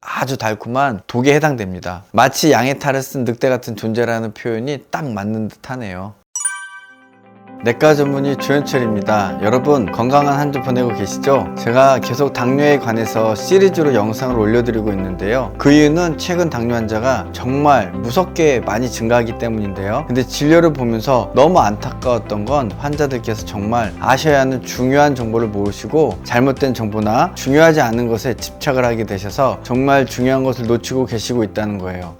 아주 달콤한 독에 해당됩니다. 마치 양의 탈을 쓴 늑대 같은 존재라는 표현이 딱 맞는 듯 하네요. 내과 전문의 조현철입니다. 여러분 건강한 한 주 보내고 계시죠? 제가 계속 당뇨에 관해서 시리즈로 영상을 올려드리고 있는데요. 그 이유는 최근 당뇨 환자가 정말 무섭게 많이 증가하기 때문인데요. 근데 진료를 보면서 너무 안타까웠던 건 환자들께서 정말 아셔야 하는 중요한 정보를 모르시고 잘못된 정보나 중요하지 않은 것에 집착을 하게 되셔서 정말 중요한 것을 놓치고 계시고 있다는 거예요.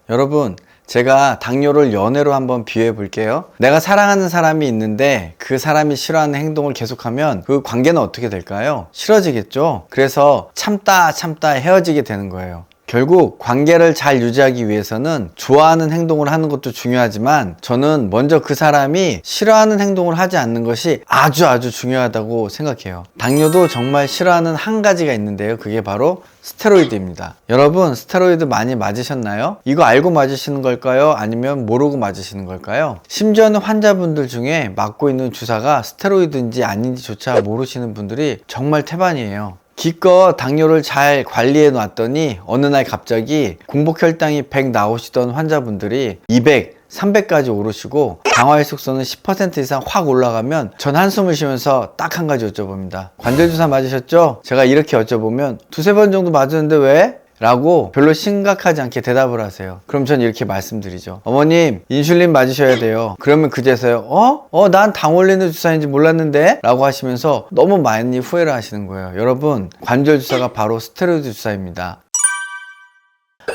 여러분, 제가 당뇨를 연애로 한번 비유해 볼게요. 내가 사랑하는 사람이 있는데 그 사람이 싫어하는 행동을 계속하면 그 관계는 어떻게 될까요? 싫어지겠죠? 그래서 참다 헤어지게 되는 거예요. 결국 관계를 잘 유지하기 위해서는 좋아하는 행동을 하는 것도 중요하지만 저는 먼저 그 사람이 싫어하는 행동을 하지 않는 것이 아주 중요하다고 생각해요. 당뇨도 정말 싫어하는 한 가지가 있는데요. 그게 바로 스테로이드입니다. 여러분 스테로이드 많이 맞으셨나요? 이거 알고 맞으시는 걸까요? 아니면 모르고 맞으시는 걸까요? 심지어는 환자분들 중에 맞고 있는 주사가 스테로이드인지 아닌지조차 모르시는 분들이 정말 태반이에요. 기껏 당뇨를 잘 관리해 놨더니 어느 날 갑자기 공복 혈당이 100 나오시던 환자분들이 200, 300까지 오르시고 당화혈색소는 10% 이상 확 올라가면 전 한숨을 쉬면서 딱 한 가지 여쭤봅니다. 관절주사 맞으셨죠? 제가 이렇게 여쭤보면 두세 번 정도 맞았는데 왜? 라고 별로 심각하지 않게 대답을 하세요. 그럼 전 이렇게 말씀드리죠. 어머님 인슐린 맞으셔야 돼요. 그러면 그제서요 난 당 올리는 주사인지 몰랐는데? 라고 하시면서 너무 많이 후회를 하시는 거예요. 여러분 관절 주사가 바로 스테로이드 주사입니다.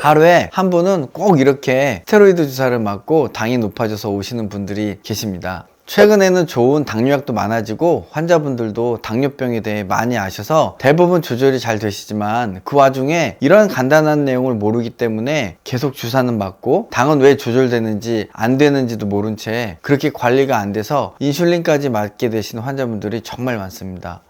하루에 한 분은 꼭 이렇게 스테로이드 주사를 맞고 당이 높아져서 오시는 분들이 계십니다. 최근에는 좋은 당뇨약도 많아지고 환자분들도 당뇨병에 대해 많이 아셔서 대부분 조절이 잘 되시지만 그 와중에 이런 간단한 내용을 모르기 때문에 계속 주사는 맞고 당은 왜 조절되는지 안 되는지도 모른 채 그렇게 관리가 안 돼서 인슐린까지 맞게 되시는 환자분들이 정말 많습니다.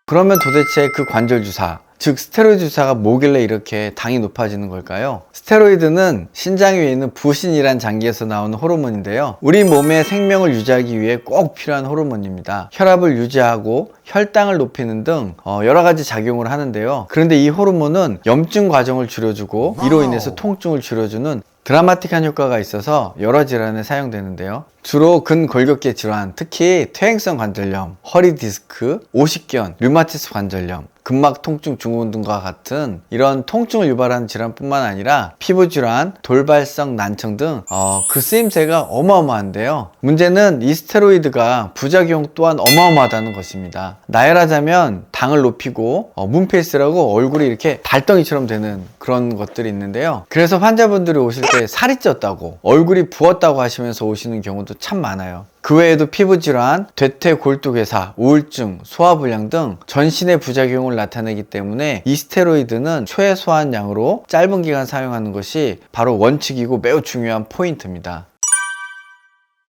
그러면 도대체 그 관절 주사, 즉 스테로이드 주사가 뭐길래 이렇게 당이 높아지는 걸까요? 스테로이드는 신장 위에 있는 부신이란 장기에서 나오는 호르몬인데요. 우리 몸의 생명을 유지하기 위해 꼭 필요한 호르몬입니다. 혈압을 유지하고 혈당을 높이는 등 여러 가지 작용을 하는데요. 그런데 이 호르몬은 염증 과정을 줄여주고 이로 인해서 통증을 줄여주는 드라마틱한 효과가 있어서 여러 질환에 사용되는데요. 주로 근골격계 질환, 특히 퇴행성 관절염, 허리 디스크, 오십견, 류마티스 관절염, 근막 통증 증후군 등과 같은 이런 통증을 유발하는 질환뿐만 아니라 피부 질환, 돌발성 난청 등 그 쓰임새가 어마어마한데요. 문제는 이 스테로이드가 부작용 또한 어마어마하다는 것입니다. 나열하자면 당을 높이고 문페이스라고 얼굴이 이렇게 달덩이처럼 되는 그런 것들이 있는데요. 그래서 환자분들이 오실 때 살이 쪘다고 얼굴이 부었다고 하시면서 오시는 경우도 참 많아요. 그 외에도 피부질환, 대퇴골두괴사, 우울증, 소화불량 등 전신의 부작용을 나타내기 때문에 이 스테로이드는 최소한 양으로 짧은 기간 사용하는 것이 바로 원칙이고 매우 중요한 포인트입니다.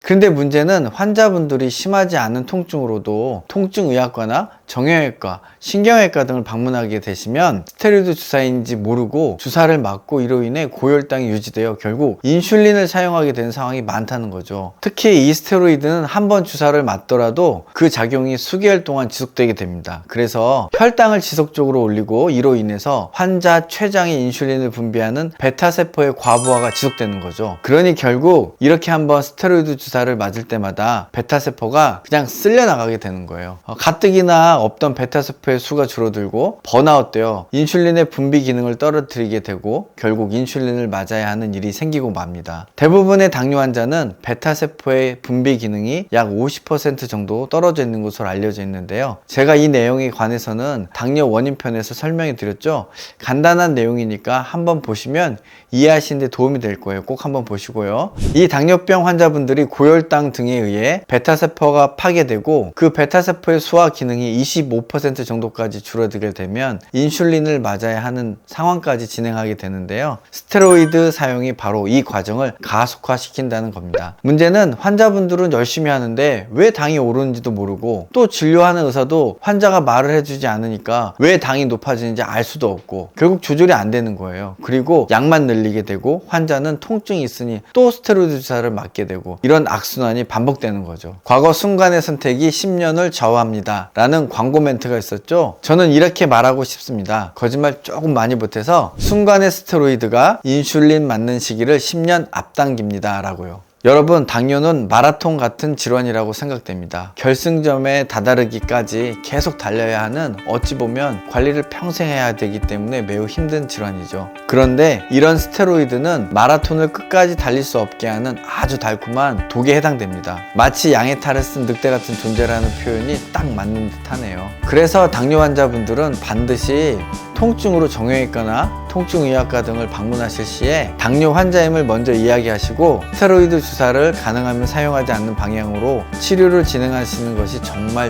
그런데 문제는 환자분들이 심하지 않은 통증으로도 통증의학과나 정형외과, 신경외과 등을 방문하게 되시면 스테로이드 주사인지 모르고 주사를 맞고 이로 인해 고혈당이 유지되어 결국 인슐린을 사용하게 되는 상황이 많다는 거죠. 특히 이 스테로이드는 한 번 주사를 맞더라도 그 작용이 수개월 동안 지속되게 됩니다. 그래서 혈당을 지속적으로 올리고 이로 인해서 환자 췌장에 인슐린을 분비하는 베타세포의 과부하가 지속되는 거죠. 그러니 결국 이렇게 한번 스테로이드 주사를 맞을 때마다 베타세포가 그냥 쓸려 나가게 되는 거예요. 가뜩이나 없던 베타세포의 수가 줄어들고 번아웃되어 인슐린의 분비 기능을 떨어뜨리게 되고 결국 인슐린을 맞아야 하는 일이 생기고 맙니다. 대부분의 당뇨 환자는 베타세포의 분비 기능이 약 50% 정도 떨어져 있는 것으로 알려져 있는데요. 제가 이 내용에 관해서는 당뇨 원인편에서 설명해 드렸죠. 간단한 내용이니까 한번 보시면 이해하시는 데 도움이 될 거예요. 꼭 한번 보시고요. 이 당뇨병 환자분들이 고혈당 등에 의해 베타세포가 파괴되고 그 베타세포의 수화 기능이 25% 정도까지 줄어들게 되면 인슐린을 맞아야 하는 상황까지 진행하게 되는데요. 스테로이드 사용이 바로 이 과정을 가속화시킨다는 겁니다. 문제는 환자분들은 열심히 하는데 왜 당이 오르는지도 모르고 또 진료하는 의사도 환자가 말을 해주지 않으니까 왜 당이 높아지는지 알 수도 없고 결국 조절이 안 되는 거예요. 그리고 약만 늘리게 되고 환자는 통증이 있으니 또 스테로이드 주사를 맞게 되고 이런 악순환이 반복되는 거죠. 과거 순간의 선택이 10년을 좌우합니다 라는 광고 멘트가 있었죠. 저는 이렇게 말하고 싶습니다. 거짓말 조금 많이 보태서 순간의 스테로이드가 인슐린 맞는 시기를 10년 앞당깁니다 라고요. 여러분, 당뇨는 마라톤 같은 질환이라고 생각됩니다. 결승점에 다다르기까지 계속 달려야 하는, 어찌 보면 관리를 평생 해야 되기 때문에 매우 힘든 질환이죠. 그런데 이런 스테로이드는 마라톤을 끝까지 달릴 수 없게 하는 아주 달콤한 독에 해당됩니다. 마치 양의 탈을 쓴 늑대 같은 존재라는 표현이 딱 맞는 듯 하네요. 그래서 당뇨 환자분들은 반드시 통증으로 정형외과나 통증의학과 등을 방문하실 시에 당뇨 환자임을 먼저 이야기하시고 스테로이드 주사를 가능하면 사용하지 않는 방향으로 치료를 진행하시는 것이 정말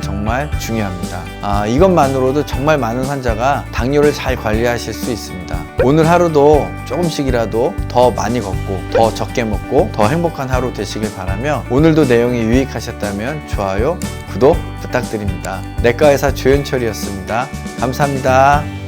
중요합니다. 이것만으로도 정말 많은 환자가 당뇨를 잘 관리하실 수 있습니다. 오늘 하루도 조금씩이라도 더 많이 걷고 더 적게 먹고 더 행복한 하루 되시길 바라며, 오늘도 내용이 유익하셨다면 좋아요, 구독 부탁드립니다. 내과의사 조현철이었습니다. 감사합니다.